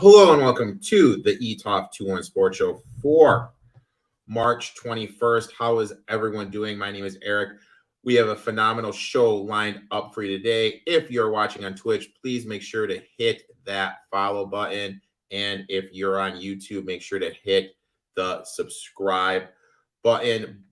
Hello and welcome to the Etoft21sports Show for March 21st. How is everyone doing? My name is Eric. We have a phenomenal show lined up for you today. If you're watching on Twitch, please make sure to hit that follow button. And if you're on YouTube, make sure to hit the subscribe button.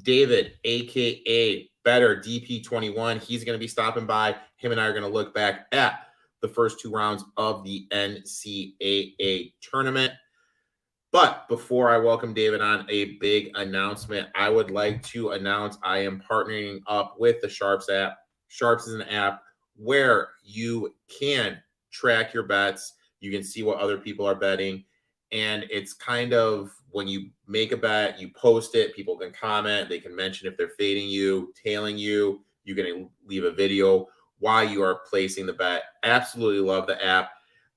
David, aka Better DP21, he's going to be stopping by. Him and I are going to look back at the first two rounds of the NCAA tournament. But before I welcome David on, a big announcement. I would like to announce I am partnering up with the Sharps app. Sharps is an app where you can track your bets. You can see what other people are betting. And it's kind of when you make a bet, you post it, people can comment, they can mention if they're fading you, tailing you, you can leave a video why you are placing the bet. Absolutely love the app.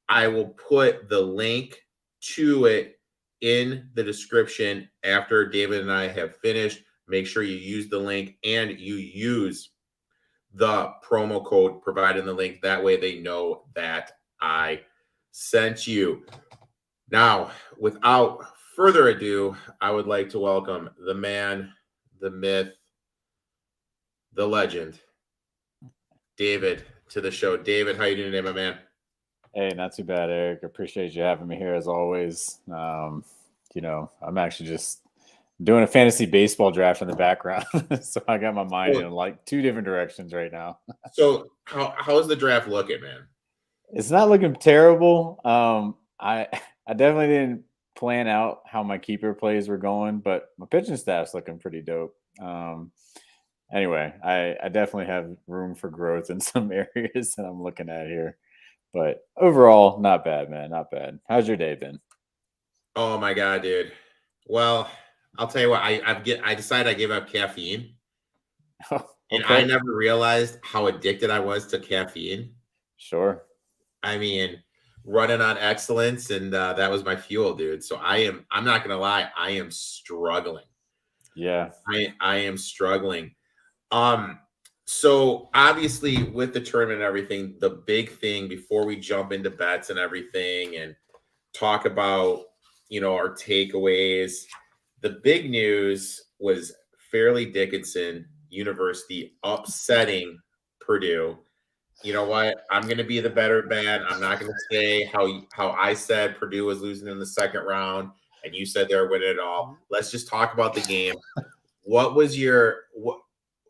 I will put the link to it in the description after David and I have finished. Make sure you use the link and you use the promo code provided in the link. That way they know that I sent you. Now, without further ado, I would like to welcome the man, the myth, the legend, David, to the show. David, how you doing today, my man? Hey, not too bad, Eric. Appreciate you having me here as always. I'm actually just doing a fantasy baseball draft in the background. So I got my mind in like two different directions right now. So how's the draft looking, man? It's not looking terrible. I definitely didn't plan out how my keeper plays were going, but my pitching staff's looking pretty dope. Anyway, I definitely have room for growth in some areas that I'm looking at here. But overall, not bad, man. Not bad. How's your day been? Oh my God, dude. Well, I'll tell you what, I decided I gave up caffeine. Okay. And I never realized how addicted I was to caffeine. Sure. I mean, running on excellence, and that was my fuel, dude. So I'm not gonna lie, I am struggling. Yeah. I am struggling. So obviously with the tournament and everything, the big thing before we jump into bets and everything and talk about, our takeaways, the big news was Fairleigh Dickinson University upsetting Purdue. You know what? I'm going to be the better man. I'm not going to say how I said Purdue was losing in the second round and you said they were winning it all. Let's just talk about the game. What was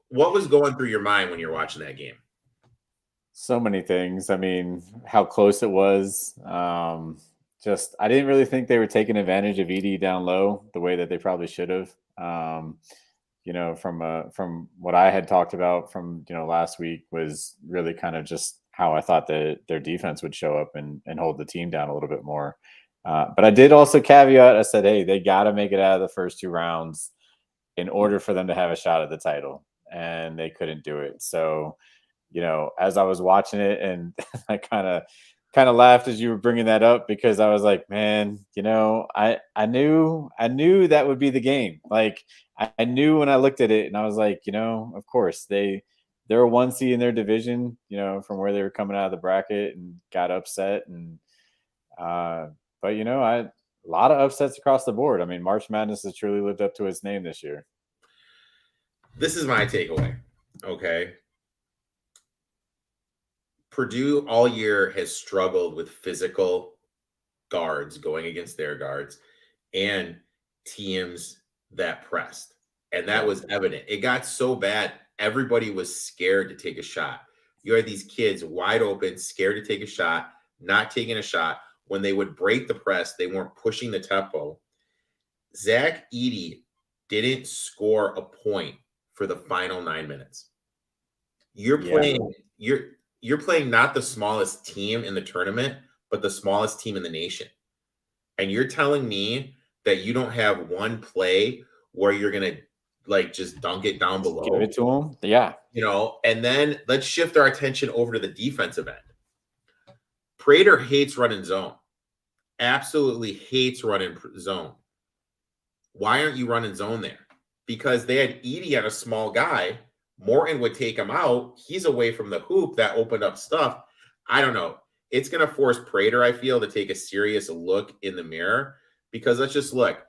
what was going through your mind when you're watching that game? So many things. I mean, how close it was. I didn't really think they were taking advantage of Edey down low the way that they probably should have. From what I had talked about from last week was really kind of just how I thought that their defense would show up and hold the team down a little bit more. But I did also caveat. I said, hey, they got to make it out of the first two rounds in order for them to have a shot at the title. And they couldn't do it. So, as I was watching it, and I kind of laughed as you were bringing that up because I was like, man, I knew that would be the game. Like I knew when I looked at it, and I was like, of course they're a 1 seed in their division, from where they were coming out of the bracket and got upset. And but a lot of upsets across the board. I mean, March Madness has truly lived up to its name this year. This is my takeaway. Okay. Purdue all year has struggled with physical guards going against their guards and teams that pressed. And that was evident. It got so bad, everybody was scared to take a shot. You had these kids wide open, scared to take a shot, not taking a shot. When they would break the press, they weren't pushing the tempo. Zach Edey didn't score a point for the final 9 minutes. You're playing not the smallest team in the tournament, but the smallest team in the nation. And you're telling me that you don't have one play where you're going to just dunk it down below. Give it to them. Yeah. And then let's shift our attention over to the defensive end. Prater hates running zone. Absolutely hates running zone. Why aren't you running zone there? Because they had Edey on a small guy. Morton would take him out. He's away from the hoop. That opened up stuff. I don't know. it's going to force Prater, I feel, to take a serious look in the mirror, because let's just look.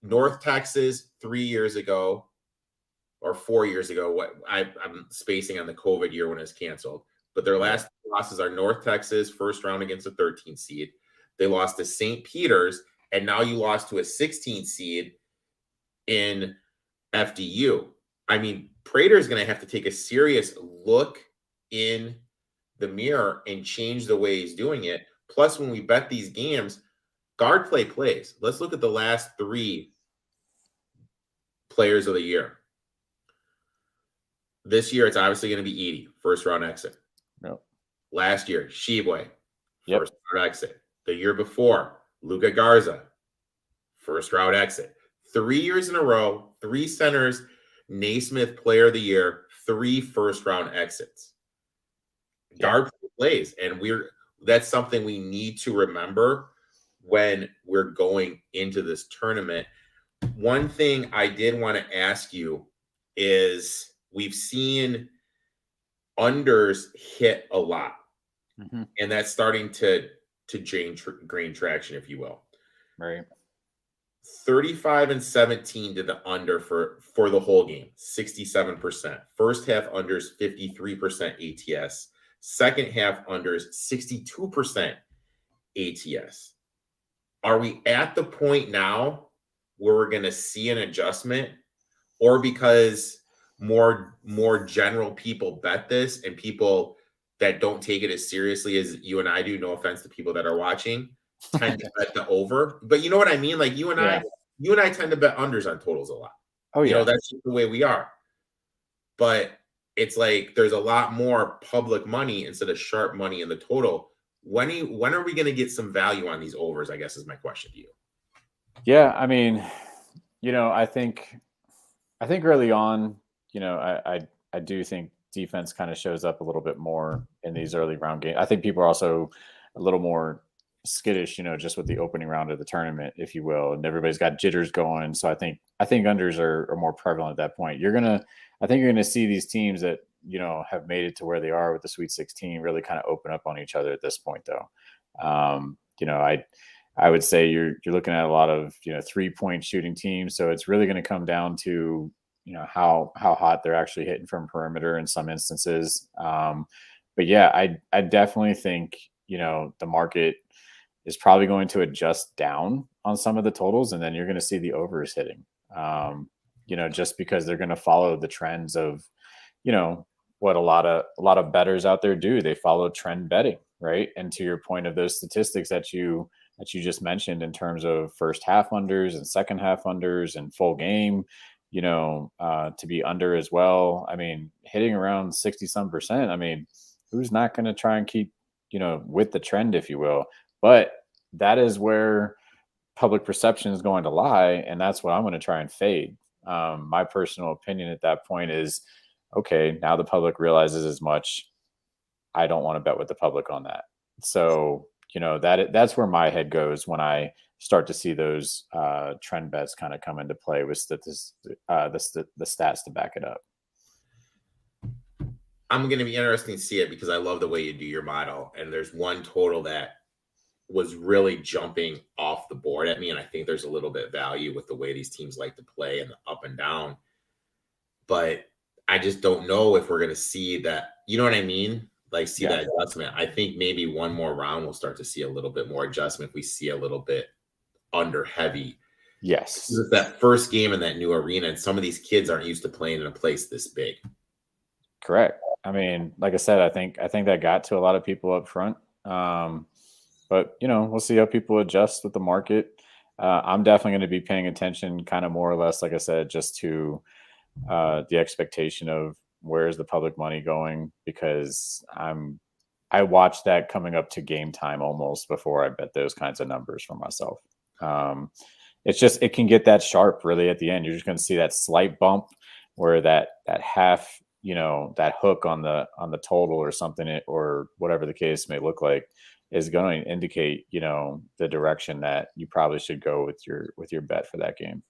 North Texas 3 years ago or 4 years ago, I'm spacing on the COVID year when it was canceled, but their last losses are North Texas, first round against a 13 seed. They lost to St. Peter's, and now you lost to a 16 seed in FDU. I mean, Prater is going to have to take a serious look in the mirror and change the way he's doing it. Plus, when we bet these games, guard play plays. Let's look at the last 3 players of the year. This year, it's obviously going to be Edey, first round exit. Yep. Last year, Sheboy, Yep. first round exit. The year before, Luka Garza, first round exit. 3 years in a row, 3 centers, Naismith player of the year, 3 first round exits. Guard plays, and that's something we need to remember when we're going into this tournament. One thing I did want to ask you is, we've seen unders hit a lot, and that's starting to gain traction, if you will. Right. 35-17 to the under for the whole game, 67%. First half unders, 53% ATS. Second half unders, 62% ATS. Are we at the point now where we're going to see an adjustment, or because more general people bet this, and people that don't take it as seriously as you and I do, no offense to people that are watching, tend to bet the over? But you know what I mean? Like, you and I tend to bet unders on totals a lot. Oh, yeah. You know, that's just the way we are. But it's like there's a lot more public money instead of sharp money in the total. When are we going to get some value on these overs, I guess, is my question to you. Yeah, I mean, I think early on, I do think defense kind of shows up a little bit more in these early round games. I think people are also a little more skittish, just with the opening round of the tournament, if you will, and everybody's got jitters going. So I think unders are more prevalent at that point. I think you're gonna see these teams that have made it to where they are with the Sweet 16 really kind of open up on each other at this point, though. I would say you're looking at a lot of 3-point shooting teams, so it's really going to come down to how hot they're actually hitting from perimeter in some instances. But yeah, I definitely think the market is probably going to adjust down on some of the totals, and then you're going to see the overs hitting. Just because they're going to follow the trends of what a lot of bettors out there do. They follow trend betting, right? And to your point of those statistics that you just mentioned in terms of first half unders and second half unders and full game, to be under as well. I mean, hitting around 60% I mean, who's not going to try and keep, with the trend, if you will? But that is where public perception is going to lie. And that's what I'm going to try and fade. My personal opinion at that point is, okay, now the public realizes as much. I don't want to bet with the public on that. So, that's where my head goes when I start to see those trend bets kind of come into play with the stats to back it up. I'm going to be interesting to see it, because I love the way you do your model. And there's one total that was really jumping off the board at me, and I think there's a little bit of value with the way these teams like to play and the up and down. But I just don't know if we're going to see that. You know what I mean? Like, see that adjustment. I think maybe one more round we'll start to see a little bit more adjustment if we see a little bit under heavy. Yes. It's that first game in that new arena, and some of these kids aren't used to playing in a place this big. Correct. I mean, like I said, I think that got to a lot of people up front. But, we'll see how people adjust with the market. I'm definitely going to be paying attention kind of more or less, like I said, just to the expectation of where is the public money going, because I watch that coming up to game time almost before I bet those kinds of numbers for myself. It's just, it can get that sharp really at the end. You're just going to see that slight bump where that half, that hook on the total or something, or whatever the case may look like, is going to indicate, the direction that you probably should go with your bet for that game.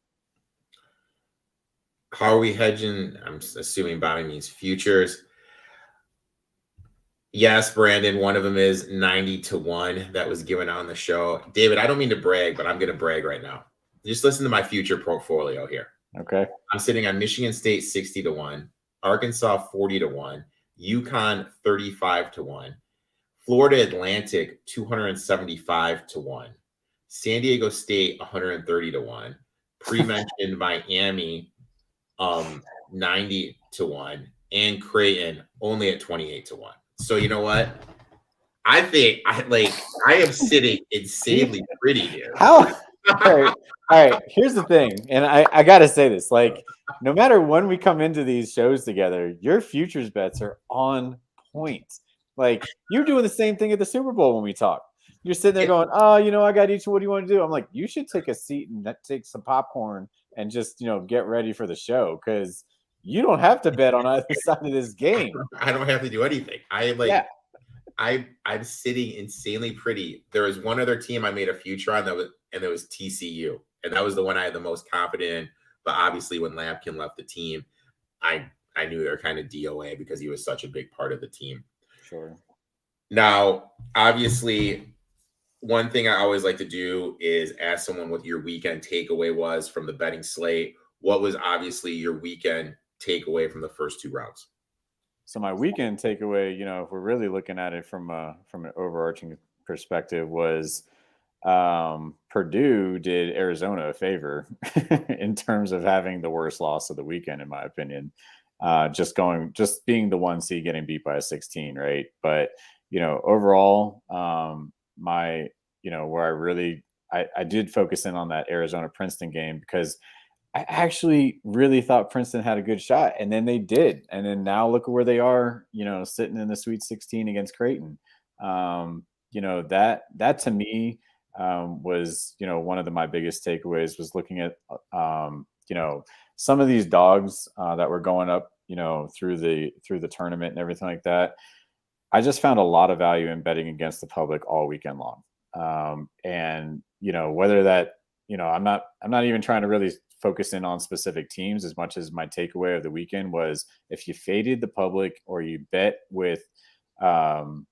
How are we hedging? I'm assuming Bobby means futures. Yes, Brandon. One of them is 90-1 that was given on the show. David, I don't mean to brag, but I'm going to brag right now. Just listen to my future portfolio here. Okay. I'm sitting on Michigan State 60-1, Arkansas 40-1, UConn 35-1, Florida Atlantic 275-1, San Diego State 130-1, pre-mentioned Miami 90-1, and Creighton only at 28-1. So you know what? I think I am sitting insanely pretty here. How? All right. Here's the thing, and I gotta say this: like, no matter when we come into these shows together, your futures bets are on point. Like, you're doing the same thing at the Super Bowl when we talk. You're sitting there going, "Oh, I got each. What do you want to do?" I'm like, "You should take a seat and take some popcorn and just get ready for the show because you don't have to bet on either side of this game." I don't have to do anything. I'm sitting insanely pretty. There was one other team I made a future on that was TCU, and that was the one I had the most confident in. But obviously, when Lampkin left the team, I knew they were kind of DOA because he was such a big part of the team. Sure. Now, obviously, one thing I always like to do is ask someone what your weekend takeaway was from the betting slate. What was obviously your weekend takeaway from the first two rounds? So my weekend takeaway, if we're really looking at it from an overarching perspective, was Purdue did Arizona a favor in terms of having the worst loss of the weekend, in my opinion. Just being the 1 seed getting beat by a 16, right? But overall, where I did focus in on that Arizona Princeton game because I actually really thought Princeton had a good shot, and then they did. And then now look at where they are, sitting in the Sweet 16 against Creighton. That to me was, one of my biggest takeaways was looking at, some of these dogs that were going up, through the tournament and everything like that. I just found a lot of value in betting against the public all weekend long. And whether that, I'm not even trying to really focus in on specific teams as much as my takeaway of the weekend was if you faded the public or you bet with, the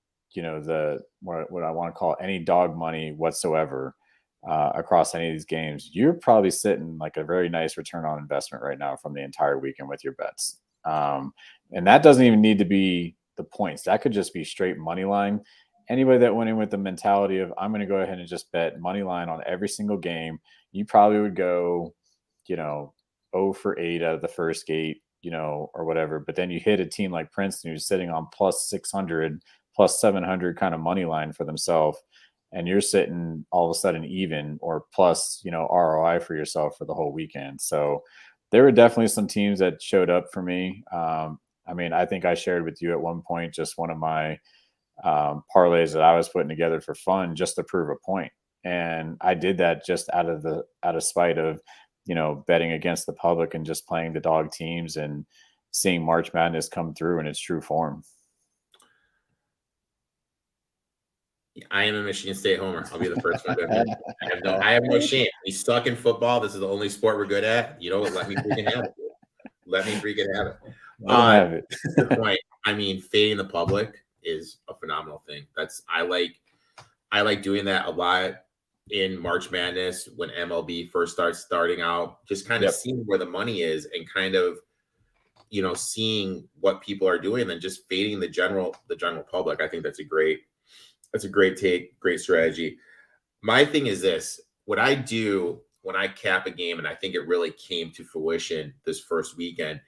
what I want to call any dog money whatsoever across any of these games, you're probably sitting like a very nice return on investment right now from the entire weekend with your bets. And that doesn't even need to be the points. That could just be straight money line. Anybody that went in with the mentality of I'm going to go ahead and just bet money line on every single game, you probably would go, 0 for 8 out of the first gate, or whatever. But then you hit a team like Princeton who's sitting on plus 600, plus 700 kind of money line for themselves. And you're sitting all of a sudden even or plus, ROI for yourself for the whole weekend. So there were definitely some teams that showed up for me. I think I shared with you at one point just one of my parlays that I was putting together for fun just to prove a point. And I did that just out of spite of, betting against the public and just playing the dog teams and seeing March Madness come through in its true form. I am a Michigan State homer. I'll be the first one to admit. I have no shame. We suck in football. This is the only sport we're good at. Let me freaking have it. Let me freaking have it. Have it. The point. Fading the public is a phenomenal thing. I like doing that a lot in March Madness when MLB first starting out, just kind of seeing where the money is and kind of, seeing what people are doing and just fading the general public. I think that's a great take, great strategy. My thing is this, what I do when I cap a game, and I think it really came to fruition this first weekend,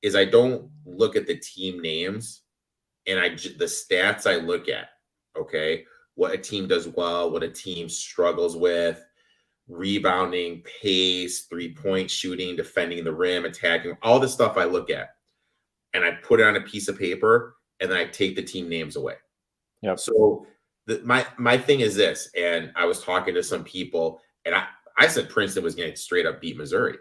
is I don't look at the team names and the stats I look at, okay? What a team does well, what a team struggles with, rebounding, pace, 3-point shooting, defending the rim, attacking, all the stuff I look at. And I put it on a piece of paper, and then I take the team names away. Yep. So my thing is this, and I was talking to some people, and I said Princeton was going to straight up beat Missouri.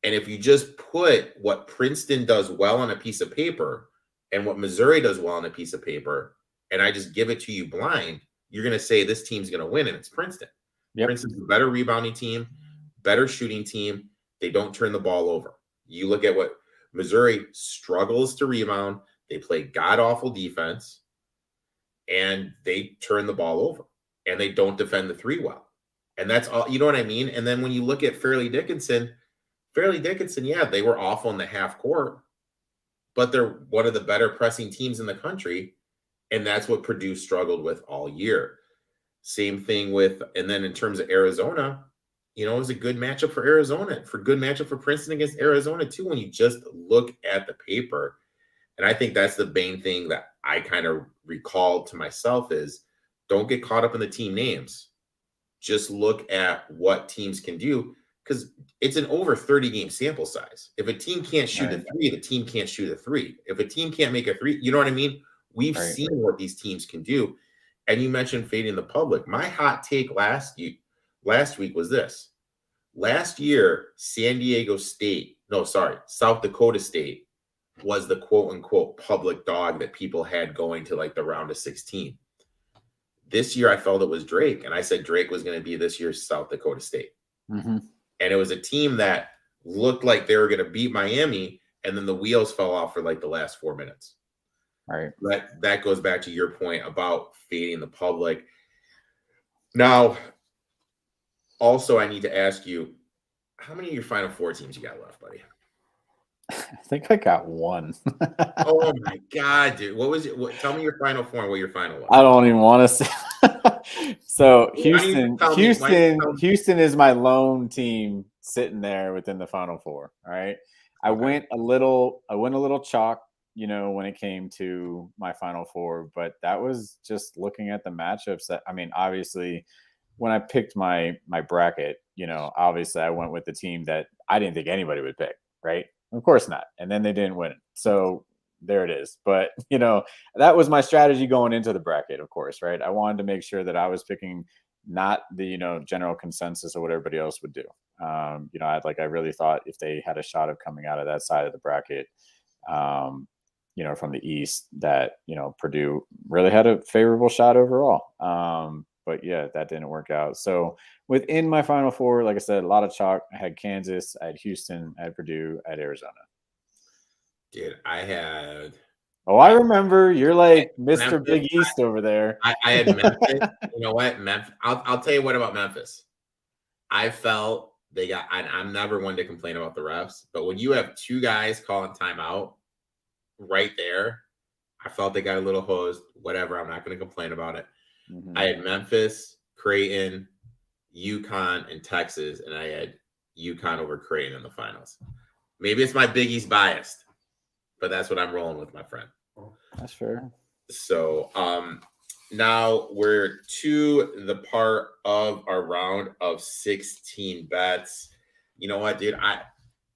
And if you just put what Princeton does well on a piece of paper and what Missouri does well on a piece of paper, and I just give it to you blind, you're going to say this team's going to win, and it's Princeton. Yep. Princeton's a better rebounding team, better shooting team. They don't turn the ball over. You look at what Missouri struggles to rebound. They play god-awful defense. and they turn the ball over and they don't defend the three well. And that's all, you know what I mean? And then when you look at Fairleigh Dickinson, yeah, they were awful in the half court, but they're one of the better pressing teams in the country. And that's what Purdue struggled with all year. Same thing with, and then in terms of Arizona, you know, it was a good matchup for Arizona, good matchup for Princeton against Arizona too, when you just look at the paper. And I think that's the main thing that I kind of recalled to myself is don't get caught up in the team names. Just look at what teams can do, because it's an over 30 game sample size. If a team can't shoot a three, the team can't shoot a three. If a team can't make a three, you know what I mean? We've seen what these teams can do. And you mentioned fading the public. My hot take last week was this. Last year, South Dakota State was the quote unquote public dog that people had going to like the round of 16. This year, I felt it was Drake, and I said Drake was going to be this year's South Dakota State. Mm-hmm. And it was a team that looked like they were going to beat Miami, and then the wheels fell off for like the last 4 minutes. Right. That goes back to your point about fading the public. Now, also, I need to ask you, how many of your Final Four teams you got left, buddy? I think I got one. Oh my God, dude! What was it? Tell me your Final Four and what your final was. I don't even want to say. So Houston is my lone team sitting there within the Final Four. All right, I went a little chalk, you know, when it came to my Final Four, but that was just looking at the matchups. That, I mean, obviously, when I picked my bracket, you know, obviously I went with the team that I didn't think anybody would pick, right? Of course not. And then they didn't win it. So there it is. But, you know, that was my strategy going into the bracket, of course, right? I wanted to make sure that I was picking not the, you know, general consensus of what everybody else would do. You know, I really thought if they had a shot of coming out of that side of the bracket, you know, from the East, that, you know, Purdue really had a favorable shot overall. But yeah, that didn't work out. So within my Final Four, like I said, a lot of chalk. I had Kansas, I had Houston, I had Purdue, I had Arizona. Dude, I had. Oh, I remember. You're like Mr. Memphis, Big East over there. I had Memphis. You know what? Memphis. I'll tell you what about Memphis. I felt they got. I'm never one to complain about the refs, but when you have two guys calling timeout right there, I felt they got a little hosed. Whatever. I'm not going to complain about it. Mm-hmm. I had Memphis, Creighton, UConn, and Texas, and I had UConn over Creighton in the finals. Maybe it's my Big East biased, but that's what I'm rolling with, my friend. That's fair. So now we're to the part of our round of 16 bets. You know what, dude?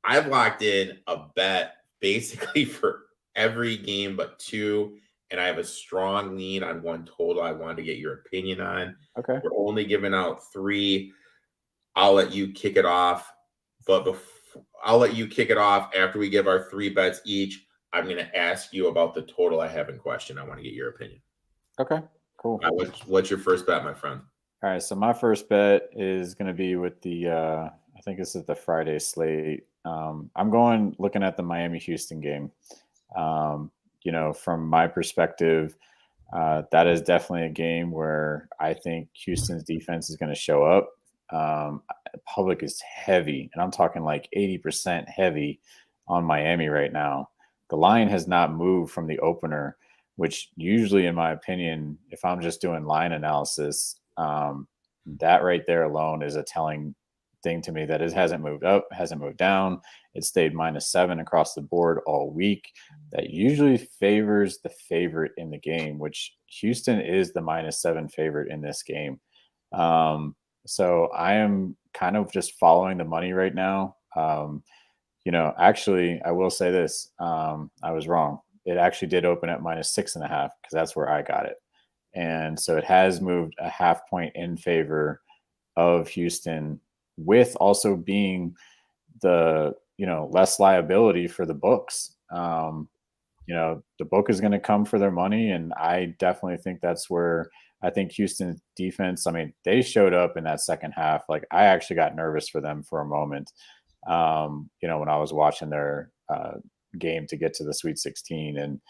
I've locked in a bet basically for every game but two. And I have a strong lean on one total I wanted to get your opinion on. Okay. We're only giving out three. I'll let you kick it off. But I'll let you kick it off after we give our three bets each. I'm going to ask you about the total I have in question. I want to get your opinion. Okay, cool. What's your first bet, my friend? All right, so my first bet is going to be with the, I think this is the Friday slate. I'm looking at the Miami-Houston game. You know, from my perspective, that is definitely a game where I think Houston's defense is going to show up. Public is heavy, and I'm talking like 80% heavy on Miami right now. The line has not moved from the opener, which usually, in my opinion, if I'm just doing line analysis, that right there alone is a telling thing to me that it hasn't moved up, hasn't moved down. It stayed -7 across the board all week. That usually favors the favorite in the game, which Houston is the -7 favorite in this game. So I am kind of just following the money right now. You know, actually, I will say this. I was wrong. It actually did open at -6.5 because that's where I got it. And so it has moved a half point in favor of Houston, with also being the, you know, less liability for the books. You know, the book is going to come for their money. And I definitely think that's where I think Houston's defense, I mean, they showed up in that second half. Like, I actually got nervous for them for a moment, you know, when I was watching their game to get to the Sweet 16. And,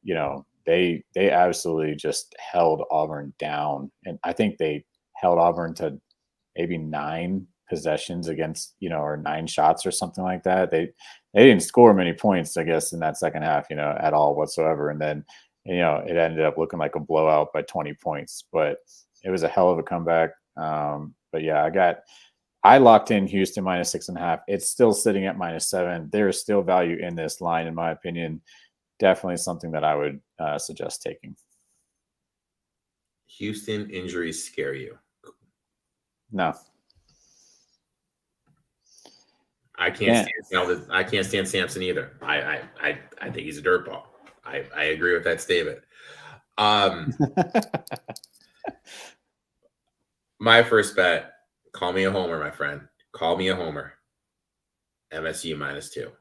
you know, they absolutely just held Auburn down, and I think they held Auburn to maybe 9 possessions against, or 9 shots or something like that. They didn't score many points, I guess, in that second half, at all whatsoever. And then, it ended up looking like a blowout by 20 points, but it was a hell of a comeback. But yeah, I locked in Houston -6.5. It's still sitting at -7. There is still value in this line, in my opinion. Definitely something that I would suggest taking. Houston injuries scare you? No. I can't stand Sampson either. I think he's a dirtball. I agree with that statement. My first bet, call me a homer, my friend. Call me a homer. MSU -2.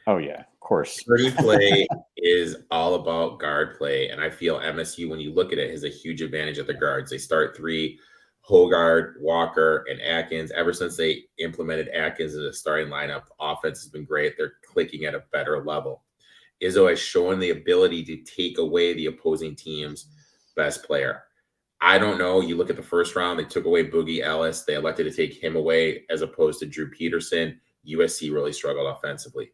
Oh, yeah, of course. Free play is all about guard play, and I feel MSU, when you look at it, has a huge advantage at the guards. They start 3, Hogard, Walker, and Atkins. Ever since they implemented Atkins as a starting lineup, the offense has been great. They're clicking at a better level. Izzo has shown the ability to take away the opposing team's best player. I don't know. You look at the first round, they took away Boogie Ellis. They elected to take him away as opposed to Drew Peterson. USC really struggled offensively.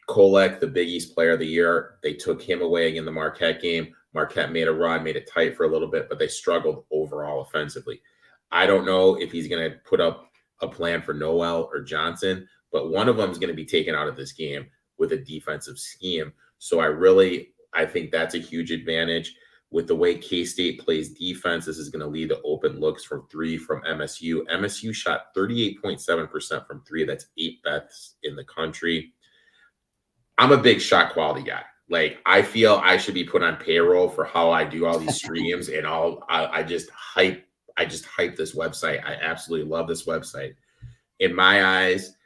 Kolek, the Big East player of the year, they took him away in the Marquette game. Marquette made a run, made it tight for a little bit, but they struggled overall offensively. I don't know if he's going to put up a plan for Noel or Johnson, but one of them is going to be taken out of this game with a defensive scheme. So I think that's a huge advantage. With the way K-State plays defense, this is going to lead to open looks from 3 from MSU. MSU shot 38.7% from 3. That's 8th best in the country. I'm a big shot quality guy. Like, I feel I should be put on payroll for how I do all these streams and all. I just hype this website. I absolutely love this website. In my eyes,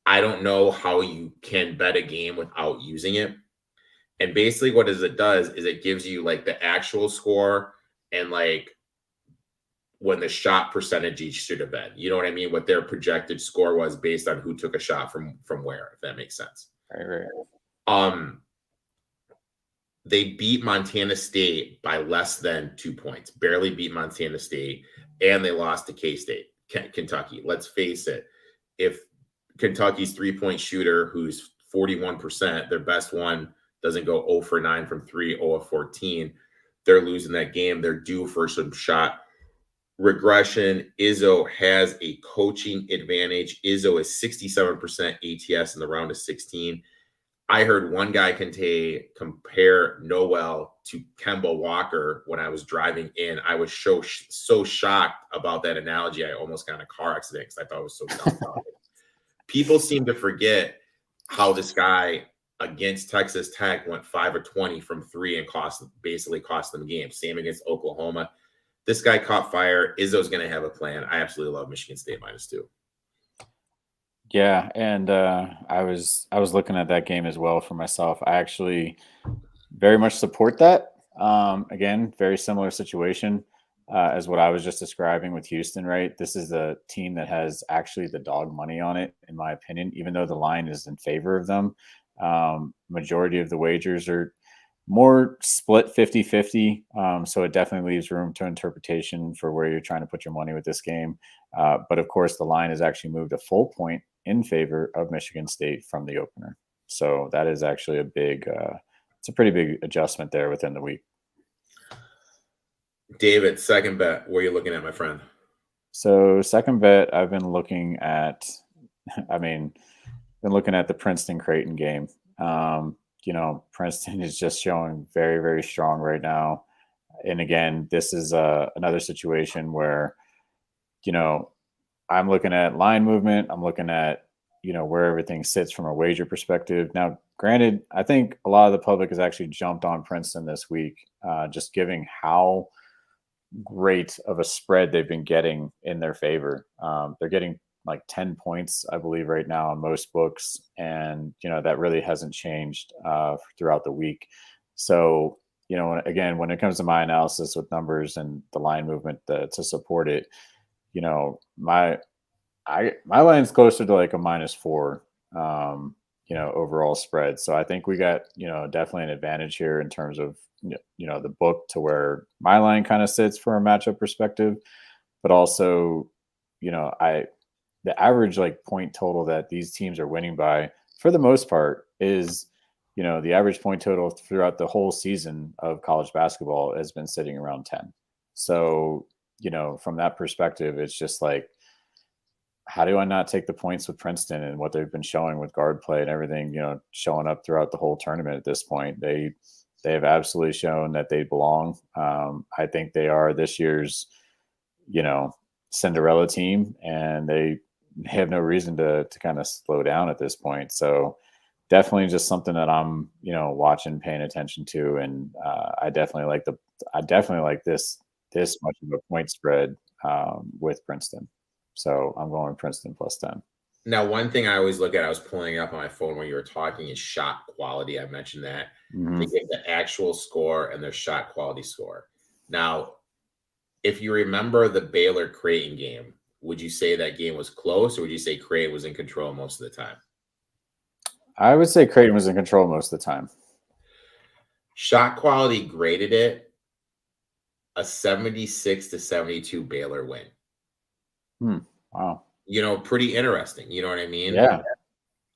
I don't know how you can bet a game without using it. And basically what it does is it gives you like the actual score and like when the shot percentage each should have been. You know what I mean? What their projected score was based on who took a shot from where, if that makes sense. Right. They beat Montana State by less than 2 points, barely beat Montana State, and they lost to K-State, Kentucky. Let's face it. If Kentucky's 3-point shooter, who's 41%, their best one, doesn't go 0 for 9 from 3, 0 of 14, they're losing that game. They're due for some shot regression. Izzo has a coaching advantage. Izzo is 67% ATS in the round of 16. I heard one guy compare Noel to Kemba Walker when I was driving in. I was so shocked about that analogy. I almost got in a car accident because I thought it was so dumb. People seem to forget how this guy against Texas Tech went 5 of 20 from 3 and basically cost them games. Same against Oklahoma. This guy caught fire. Izzo's going to have a plan. I absolutely love Michigan State -2. Yeah, and I was looking at that game as well for myself. I actually very much support that. Again, very similar situation as what I was just describing with Houston, right? This is a team that has actually the dog money on it, in my opinion, even though the line is in favor of them. Majority of the wagers are more split 50-50. So it definitely leaves room to interpretation for where you're trying to put your money with this game. But of course, the line has actually moved a full point in favor of Michigan State from the opener. So that is actually it's a pretty big adjustment there within the week. David, second bet. What are you looking at, my friend? So second bet, I've been looking at, the Princeton Creighton game. Princeton is just showing very, very strong right now. And again, this is another situation where, I'm looking at line movement. I'm looking at, where everything sits from a wager perspective. Now, granted, I think a lot of the public has actually jumped on Princeton this week, just giving how great of a spread they've been getting in their favor. They're getting like 10 points, I believe, right now on most books. And, that really hasn't changed throughout the week. So, again, when it comes to my analysis with numbers and the line movement to support it, my line's closer to like a -4. overall spread. So I think we got, definitely an advantage here in terms of, the book to where my line kind of sits from a matchup perspective, but also, the average like point total that these teams are winning by for the most part is, the average point total throughout the whole season of college basketball has been sitting around 10. So, from that perspective, it's just like, how do I not take the points with Princeton and what they've been showing with guard play and everything, showing up throughout the whole tournament at this point? They have absolutely shown that they belong. I think they are this year's, Cinderella team, and they have no reason to kind of slow down at this point. So definitely just something that I'm, watching, paying attention to. And I definitely like this much of a point spread with Princeton. So I'm going Princeton plus 10. Now, one thing I always look at, I was pulling it up on my phone when you were talking, is shot quality. I mentioned that. Mm-hmm. They get the actual score and their shot quality score. Now, if you remember the Baylor Creighton game, would you say that game was close, or would you say Creighton was in control most of the time? I would say Creighton was in control most of the time. Shot quality graded it a 76-72 Baylor win. Wow. Pretty interesting. You know what I mean? Yeah.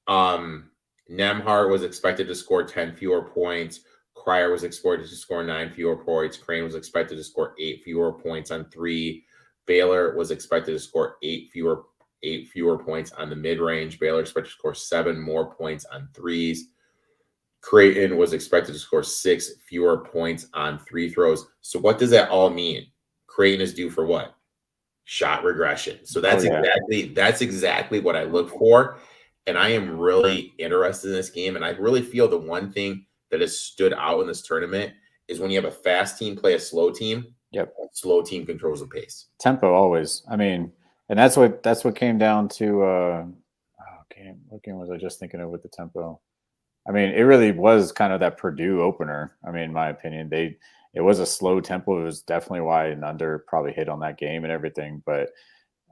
Nembhard was expected to score 10 fewer points. Cryer was expected to score 9 fewer points. Crane was expected to score 8 fewer points on 3. Baylor was expected to score 8 fewer points on the mid-range. Baylor expected to score 7 more points on threes. Creighton was expected to score 6 fewer points on free throws. So what does that all mean? Creighton is due for what? Shot regression. So that's exactly what I look for. And I am really interested in this game. And I really feel the one thing that has stood out in this tournament is when you have a fast team play a slow team. Yep. A slow team controls the pace. Tempo always. I mean, and that's what came down to what game was I just thinking of with the tempo? I mean, it really was kind of that Purdue opener. I mean, in my opinion, it was a slow tempo. It was definitely why an under probably hit on that game and everything. But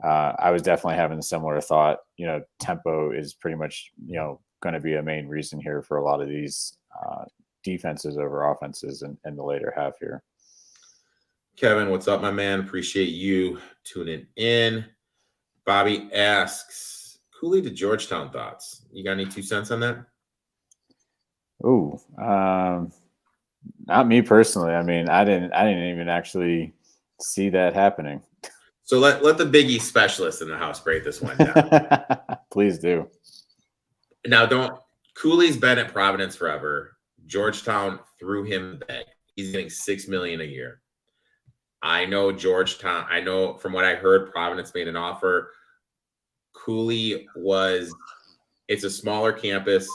I was definitely having a similar thought. Tempo is pretty much, going to be a main reason here for a lot of these defenses over offenses in the later half here. Kevin, what's up, my man? Appreciate you tuning in. Bobby asks, Cooley to Georgetown thoughts. You got any 2 cents on that? Ooh, not me personally. I mean, I didn't even actually see that happening. So let the Big East specialist in the house break this one down. Please do. Now, Cooley's been at Providence forever. Georgetown threw him the bag. He's getting $6 million a year. I know Georgetown. I know from what I heard, Providence made an offer. Cooley it's a smaller campus,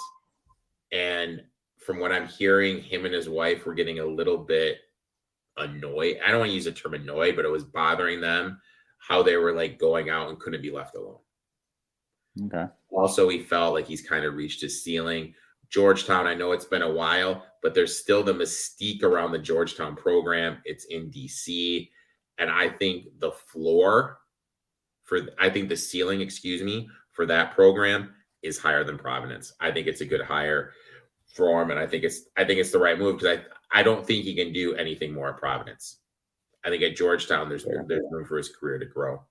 and from what I'm hearing, him and his wife were getting a little bit annoyed. I don't want to use the term annoyed, but it was bothering them how they were like going out and couldn't be left alone. Okay. Also, he felt like he's kind of reached his ceiling. Georgetown, I know it's been a while, but there's still the mystique around the Georgetown program. It's in DC. And I think the ceiling, for that program is higher than Providence. I think it's a good hire for him. And I think it's the right move, because I don't think he can do anything more at Providence. I think at Georgetown, there's room for his career to grow.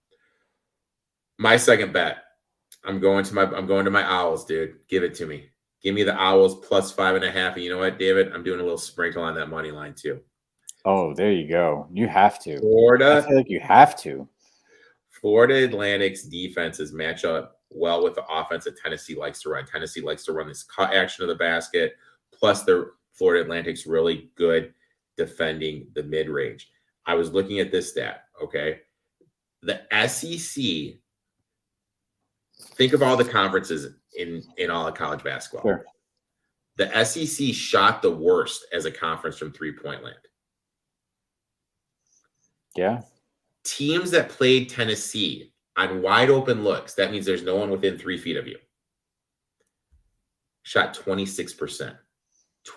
My second bet, I'm going to my Owls, dude. Give it to me. Give me the Owls plus 5.5. And you know what, David? I'm doing a little sprinkle on that money line too. Oh, there you go. You have to. Florida. I feel like you have to. Florida Atlantic's defenses match up well with the offense that Tennessee likes to run. Tennessee likes to run this cut action of the basket. Plus, Florida Atlantic's really good defending the mid-range. I was looking at this stat, okay? The SEC, think of all the conferences in all of college basketball. Sure. The SEC shot the worst as a conference from three-point land. Yeah. Teams that played Tennessee on wide open looks, that means there's no one within 3 feet of you, shot 26%.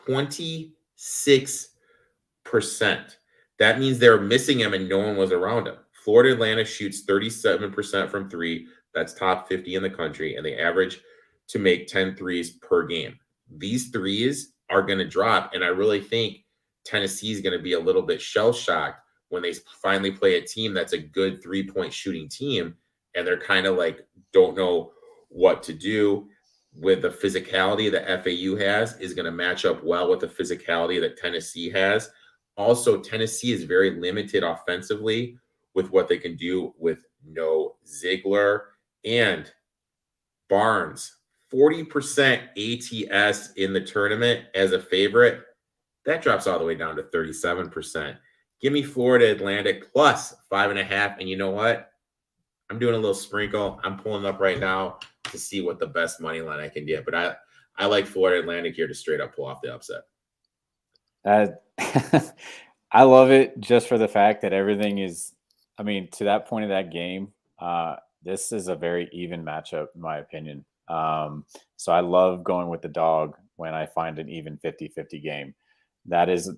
26%. That means they were missing him and no one was around him. Florida Atlantic shoots 37% from 3. That's top 50 in the country. And they average to make 10 threes per game. These threes are going to drop, and I really think Tennessee is going to be a little bit shell-shocked when they finally play a team that's a good three-point shooting team, and they're kind of like don't know what to do. With the physicality that FAU has is going to match up well with the physicality that Tennessee has. Also, Tennessee is very limited offensively with what they can do with no Ziegler and Barnes. 40% ATS in the tournament as a favorite. That drops all the way down to 37%. Give me Florida Atlantic plus 5.5. And you know what? I'm doing a little sprinkle. I'm pulling up right now to see what the best money line I can get. But I like Florida Atlantic here to straight up pull off the upset. I love it just for the fact that everything is, I mean, to that point of that game, this is a very even matchup, in my opinion. So I love going with the dog when I find an even 50-50 game. That is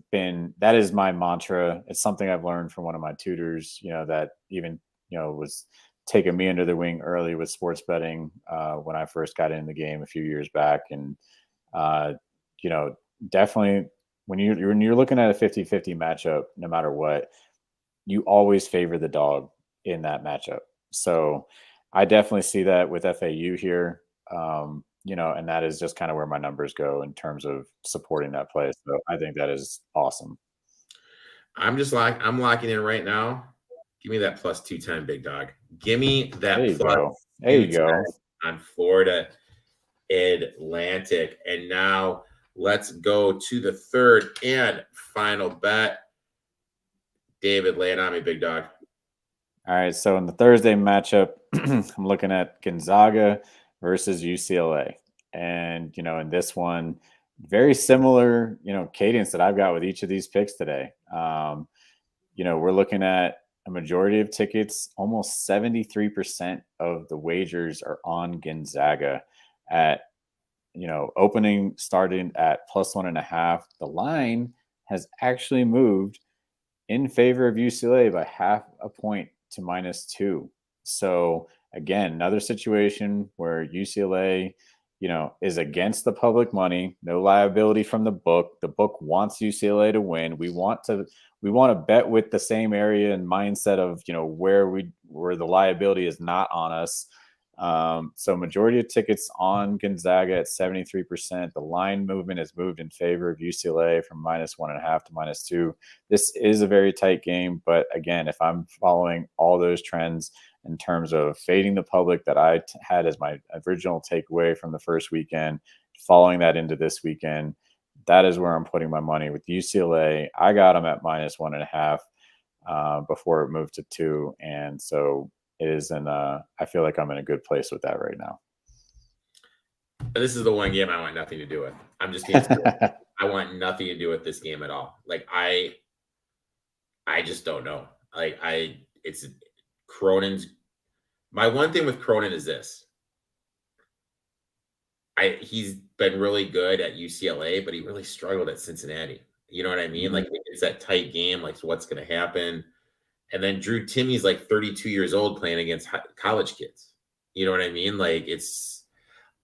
my mantra. It's something I've learned from one of my tutors, that even, was taking me under the wing early with sports betting when I first got in the game a few years back. And, definitely when you're looking at a 50-50 matchup, no matter what, you always favor the dog in that matchup. So I definitely see that with FAU here, and that is just kind of where my numbers go in terms of supporting that play. So I think that is awesome. I'm locking in right now. Give me that plus 210, big dog. Give me that there you go on Florida Atlantic. And now let's go to the third and final bet. David, lay it on me, big dog. All right. So in the Thursday matchup, I'm looking at Gonzaga versus UCLA. And, in this one, very similar, cadence that I've got with each of these picks today. We're looking at a majority of tickets, almost 73% of the wagers are on Gonzaga at, opening starting at plus 1.5. The line has actually moved in favor of UCLA by 0.5 point to -2. So again, another situation where UCLA, is against the public money, no liability from the book. The book wants UCLA to win. We want to bet with the same area and mindset of, where the liability is not on us. So majority of tickets on Gonzaga at 73%. The line movement has moved in favor of UCLA from -1.5 to -2. This is a very tight game, but again, if I'm following all those trends in terms of fading the public that I had as my original takeaway from the first weekend, following that into this weekend, that is where I'm putting my money with UCLA. I got them at -1.5 before it moved to 2. And so it is I feel like I'm in a good place with that right now. This is the one game I want nothing to do with. I'm just being I want nothing to do with this game at all. Like I just don't know. It's Cronin's. My one thing with Cronin is this. He's been really good at UCLA, but he really struggled at Cincinnati. You know what I mean? Mm-hmm. Like it's that tight game. Like, so what's going to happen? And then Drew Timmy's like 32 years old playing against college kids. You know what I mean? Like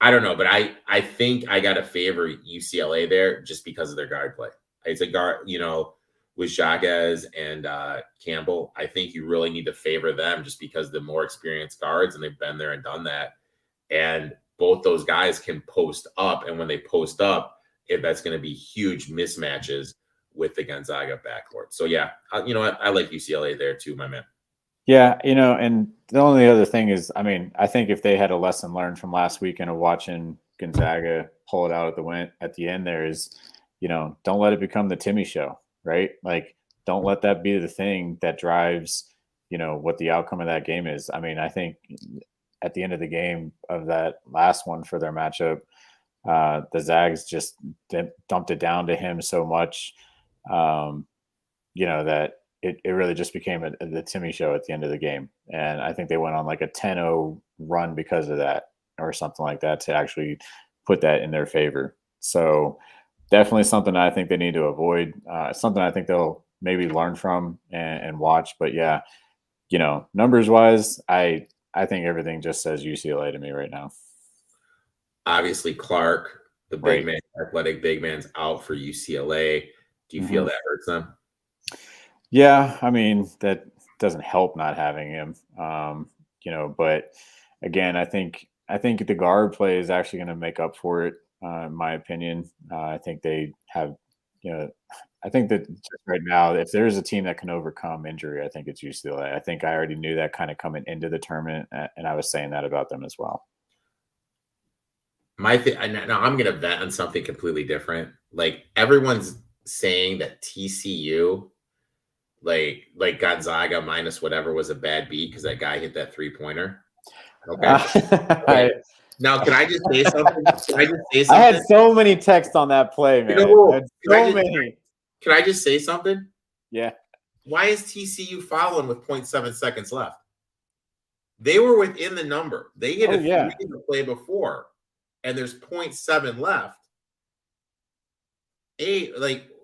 I don't know, but I think I got to favor UCLA there just because of their guard play. It's a guard, with Jacques and Campbell. I think you really need to favor them just because the more experienced guards, and they've been there and done that. And both those guys can post up. And when they post up, that's going to be huge mismatches with the Gonzaga backcourt. So, yeah, you know what? I like UCLA there too, my man. Yeah, and the only other thing is, I think if they had a lesson learned from last weekend of watching Gonzaga pull it out at the end there is, don't let it become the Timmy show, right? Like, don't let that be the thing that drives, what the outcome of that game is. I think at the end of the game of that last one for their matchup, the Zags just dumped it down to him so much, that it really just became the Timmy show at the end of the game. And I think they went on like a 10-0 run because of that or something like that to actually put that in their favor. So definitely something I think they need to avoid. Something I think they'll maybe learn from and watch. But yeah, numbers wise, I think everything just says UCLA to me right now. Obviously, Clark, the big Right. man, athletic big man's out for UCLA. Do you feel that hurts them? Yeah, I mean, that doesn't help not having him. But again, I think the guard play is actually going to make up for it. In my opinion, I think they have. I think that just right now, if there's a team that can overcome injury, I think it's UCLA. I think I already knew that kind of coming into the tournament, and I was saying that about them as well. Now I'm going to bet on something completely different. Like everyone's saying that TCU, like Gonzaga minus whatever, was a bad beat because that guy hit that 3-pointer. Okay. Now, can I just say something? I had so many texts on that play, man. Many. Can I just say something? Yeah. Why is TCU fouling with 0.7 seconds left? They were within the number. They hit a 3 in the play before, and there's 0.7 left.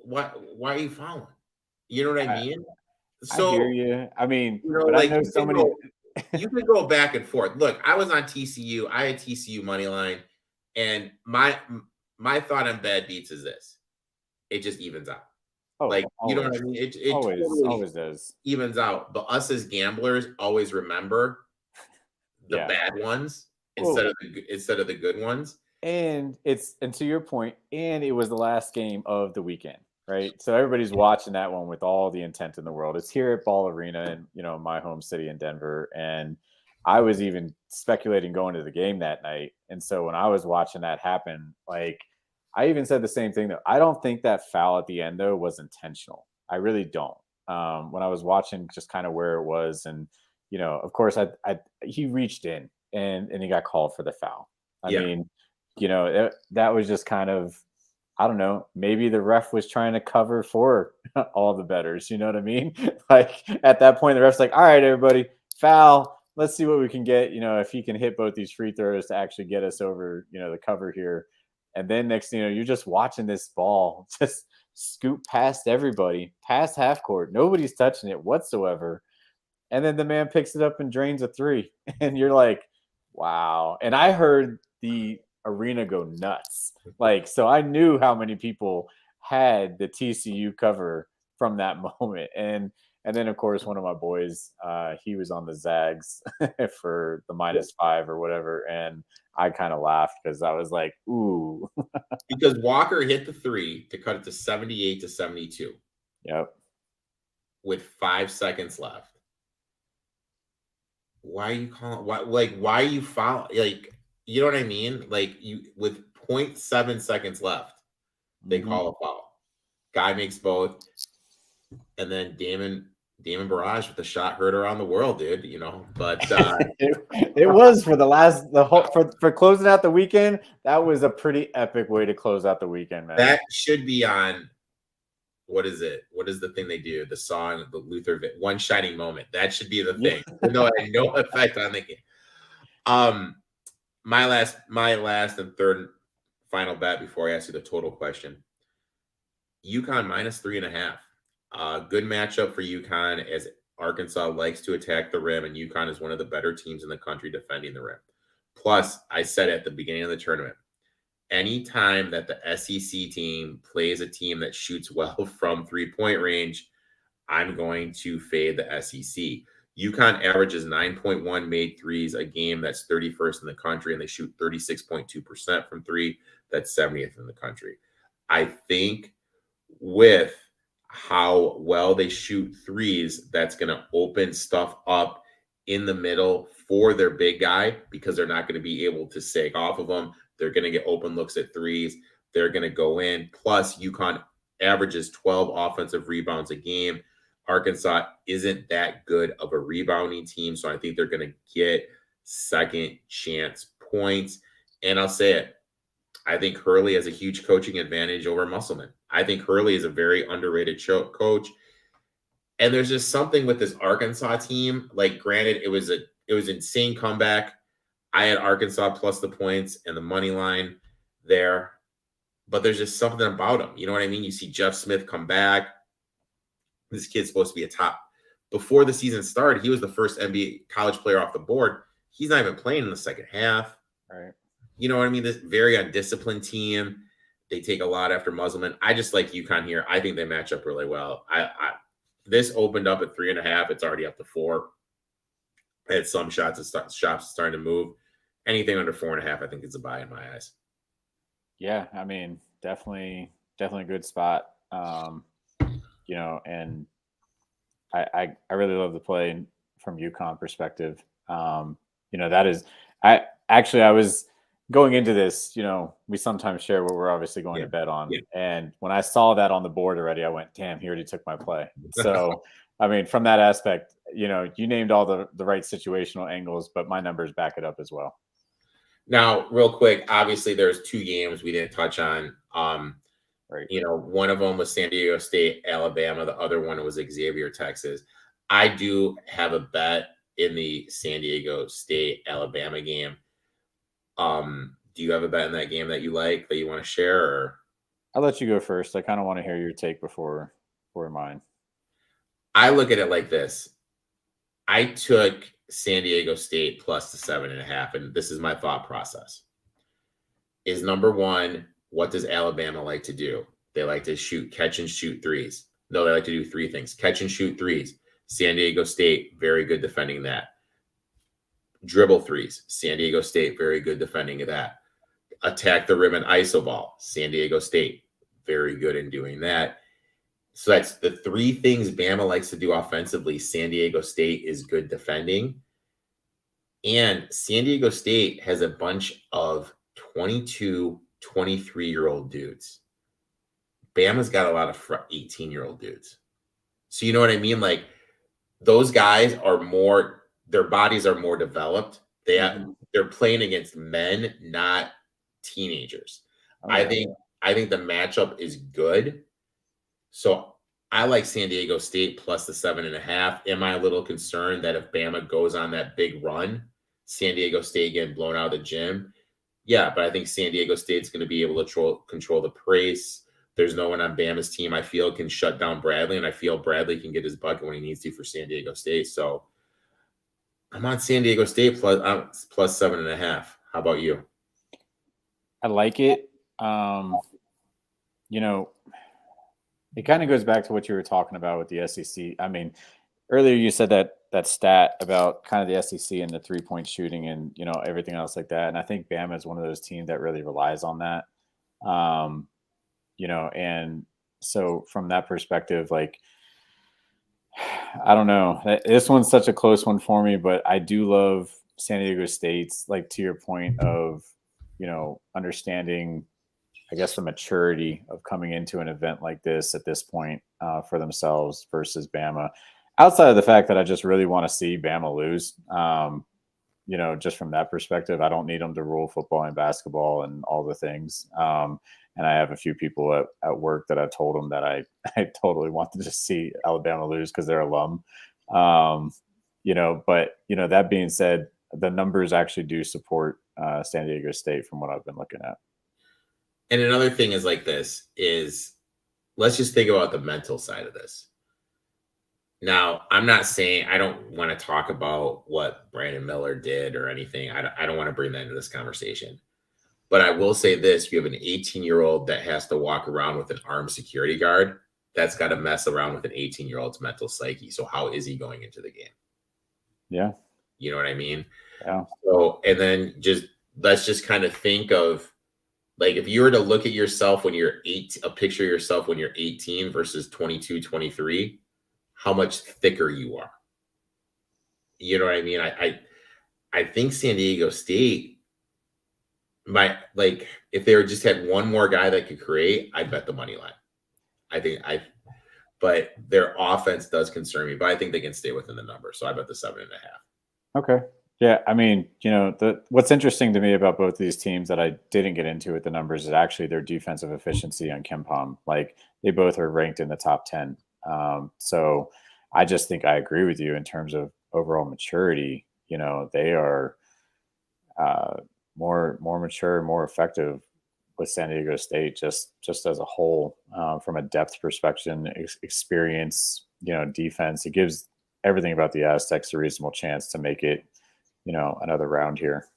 Why are you fouling? You know what I mean? So I hear you. I mean, but I know so many. You can go back and forth. Look, I was on TCU. I had TCU money line, and my thought on bad beats is this: it just evens out. Always. You know what I mean? It always does. Evens out. But us as gamblers always remember the bad ones instead of the good ones. And to your point, and it was the last game of the weekend, right? So everybody's watching that one with all the intent in the world. It's here at Ball Arena in my home city in Denver. And I was even speculating going to the game that night. And so when I was watching that happen, I even said the same thing, though. I don't think that foul at the end, though, was intentional. I really don't. When I was watching just kind of where it was, and, of course, he reached in and he got called for the foul. I mean, that was just kind of, I don't know, maybe the ref was trying to cover for all the bettors. You know what I mean? At that point, the ref's like, all right, everybody, foul. Let's see what we can get, if he can hit both these free throws to actually get us over, the cover here. And then next thing you're just watching this ball just scoop past everybody, past half court. Nobody's touching it whatsoever. And then the man picks it up and drains a 3. And you're like, wow. And I heard the arena go nuts. So I knew how many people had the TCU cover from that moment. And then, of course, one of my boys, he was on the Zags for the -5 or whatever. And I kind of laughed because I was like, ooh. Because Walker hit the 3 to cut it to 78-72. Yep. With 5 seconds left. Why are you calling? Why are you fouling? You know what I mean? With 0.7 seconds left, they call a foul. Guy makes both. And then Damon Barrage with the shot heard around the world, dude. But it was for closing out the weekend. That was a pretty epic way to close out the weekend, man. That should be on. What is it? What is the thing they do? The song, the Luther, One Shining Moment. That should be the thing. No, it had no effect on the game. My last and third final bet before I ask you the total question. UConn -3.5. Good matchup for UConn as Arkansas likes to attack the rim, and UConn is one of the better teams in the country defending the rim. Plus, I said at the beginning of the tournament, anytime that the SEC team plays a team that shoots well from 3-point range, I'm going to fade the SEC. UConn averages 9.1 made threes a game. That's 31st in the country, and they shoot 36.2% from 3. That's 70th in the country. I think with how well they shoot threes, that's going to open stuff up in the middle for their big guy because they're not going to be able to sag off of them. They're going to get open looks at threes. They're going to go in. Plus, UConn averages 12 offensive rebounds a game. Arkansas isn't that good of a rebounding team, so I think they're going to get second chance points. And I'll say it, I think Hurley has a huge coaching advantage over Musselman. I think Hurley is a very underrated coach. And there's just something with this Arkansas team. Granted, it was insane comeback. I had Arkansas plus the points and the money line there. But there's just something about them. You know what I mean? You see Jeff Smith come back. This kid's supposed to be a top. Before the season started, he was the first NBA college player off the board. He's not even playing in the second half. Right. you know what I mean? This very undisciplined team. They take a lot after Musselman. I just like UConn here. I think they match up really well. This opened up at 3.5. It's already up to 4. At some shots starting to move. Anything under 4.5, I think it's a buy in my eyes. Yeah, I mean, definitely a good spot. You know, and I really love the play from UConn perspective. You know, that is, I was going into this, you know, we sometimes share what we're obviously going to bet on. Yeah. And when I saw that on the board already, I went, damn, he already took my play. So, I mean, from that aspect, you know, you named all the right situational angles, but my numbers back it up as well. Now, real quick, obviously there's 2 games we didn't touch on. Right. You know, one of them was San Diego State, Alabama. The other one was Xavier, Texas. I do have a bet in the San Diego State, Alabama game. Do you have a bet in that game that you like, that you want to share? Or? I'll let you go first. I kind of want to hear your take before mine. I look at it like this. I took San Diego State plus the 7.5, and this is my thought process. Is number one, what does Alabama like to do? They like to catch and shoot threes. No, they like to do 3 things. Catch and shoot threes. San Diego State, very good defending that. Dribble threes. San Diego State, very good defending that. Attack the rim and iso ball. San Diego State, very good in doing that. So that's the 3 things Bama likes to do offensively. San Diego State is good defending. And San Diego State has a bunch of 22, 23-year-old dudes. Bama's got a lot of 18-year-old dudes. So you know what I mean? Like, those guys are more, their bodies are more developed. They're playing against men, not teenagers. Okay. I think the matchup is good. So I like San Diego State plus the 7.5. Am I a little concerned that if Bama goes on that big run, San Diego State getting blown out of the gym? Yeah, but I think San Diego State's going to be able to control the pace. There's no one on Bama's team I feel can shut down Bradley, and I feel Bradley can get his bucket when he needs to for San Diego State. So I'm on San Diego State plus 7.5. How about you? I like it. You know, it kind of goes back to what you were talking about with the SEC. I mean, earlier you said that stat about kind of the SEC and the 3-point shooting and, you know, everything else like that. And I think Bama is one of those teams that really relies on that. You know, and so from that perspective, like, I don't know, this one's such a close one for me, but I do love San Diego State's, like, to your point of, you know, understanding, I guess, the maturity of coming into an event like this at this point for themselves versus Bama. Outside of the fact that I just really want to see Bama lose, you know, just from that perspective, I don't need them to rule football and basketball and all the things. And I have a few people at work that I've told them that I totally want to just see Alabama lose because they're alum. You know, but, you know, that being said, the numbers actually do support San Diego State from what I've been looking at. And another thing is like this is, let's just think about the mental side of this. Now, I'm not saying, I don't want to talk about what Brandon Miller did or anything. I don't want to bring that into this conversation. But I will say this, you have an 18-year-old that has to walk around with an armed security guard. That's got to mess around with an 18-year-old's mental psyche. So how is he going into the game? Yeah. You know what I mean? Yeah. So, and then let's just kind of think of, like, if you were to look at yourself when you're a picture of yourself when you're 18 versus 22, 23, how much thicker you are. You know what I mean? I think San Diego State might, like, if they just had one more guy that could create, I'd bet the money line. But their offense does concern me, but I think they can stay within the number. So I bet the 7.5. Okay. Yeah. I mean, you know, what's interesting to me about both of these teams that I didn't get into with the numbers is actually their defensive efficiency on KenPom. Like, they both are ranked in the top 10. So I just think I agree with you in terms of overall maturity. You know, they are more mature, more effective with San Diego State, just as a whole, from a depth perspective, experience, you know, defense. It gives everything about the Aztecs a reasonable chance to make it, you know, another round here.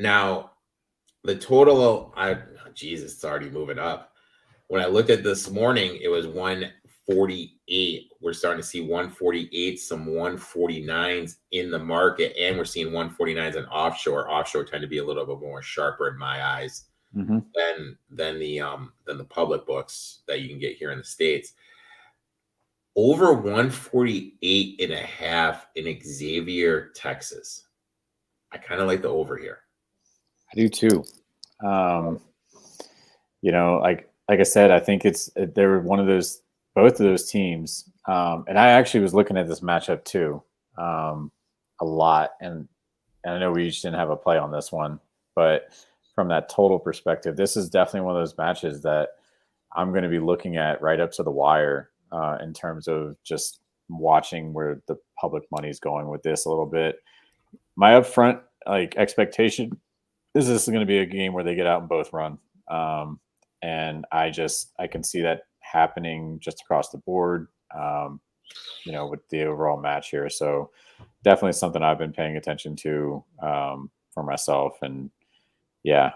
Now, the total, Jesus, it's already moving up. When I looked at this morning, it was 148. We're starting to see 148, some 149s in the market, and we're seeing 149s on offshore. Offshore tend to be a little bit more sharper in my eyes than the public books that you can get here in the States. Over 148.5 in Xavier, Texas. I kind of like the over here. I do too. Like I said, I think they're both of those teams. And I actually was looking at this matchup too, a lot. And I know we each didn't have a play on this one, but from that total perspective, this is definitely one of those matches that I'm going to be looking at right up to the wire in terms of just watching where the public money is going with this a little bit. My upfront expectation is this is going to be a game where they get out and both run. And I can see that happening just across the board, with the overall match here. So definitely something I've been paying attention to for myself. And yeah,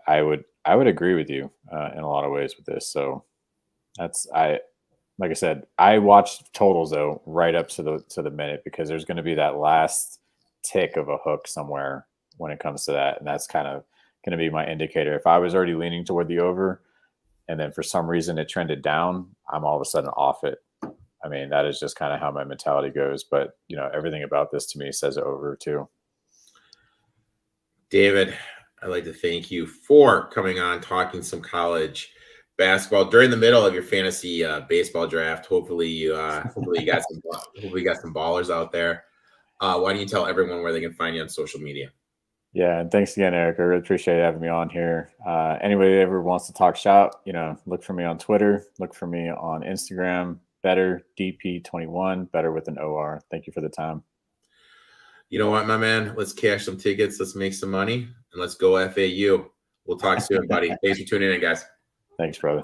I would agree with you in a lot of ways with this. So like I said, I watched totals though right up to the minute, because there's going to be that last tick of a hook somewhere when it comes to that, and that's kind of going to be my indicator. If I was already leaning toward the over, and then for some reason it trended down, I'm all of a sudden off it. I mean, that is just kind of how my mentality goes. But everything about this to me says over too. David, I'd like to thank you for coming on, talking some college basketball during the middle of your fantasy baseball draft. Hopefully you got some ballers out there. Why don't you tell everyone where they can find you on social media? Yeah, and thanks again, Eric. I really appreciate having me on here. Anybody that ever wants to talk shop, look for me on Twitter. Look for me on Instagram. Better DP21, better with an OR. Thank you for the time. You know what, my man? Let's cash some tickets. Let's make some money, and let's go FAU. We'll talk soon, buddy. Thanks for tuning in, guys. Thanks, brother.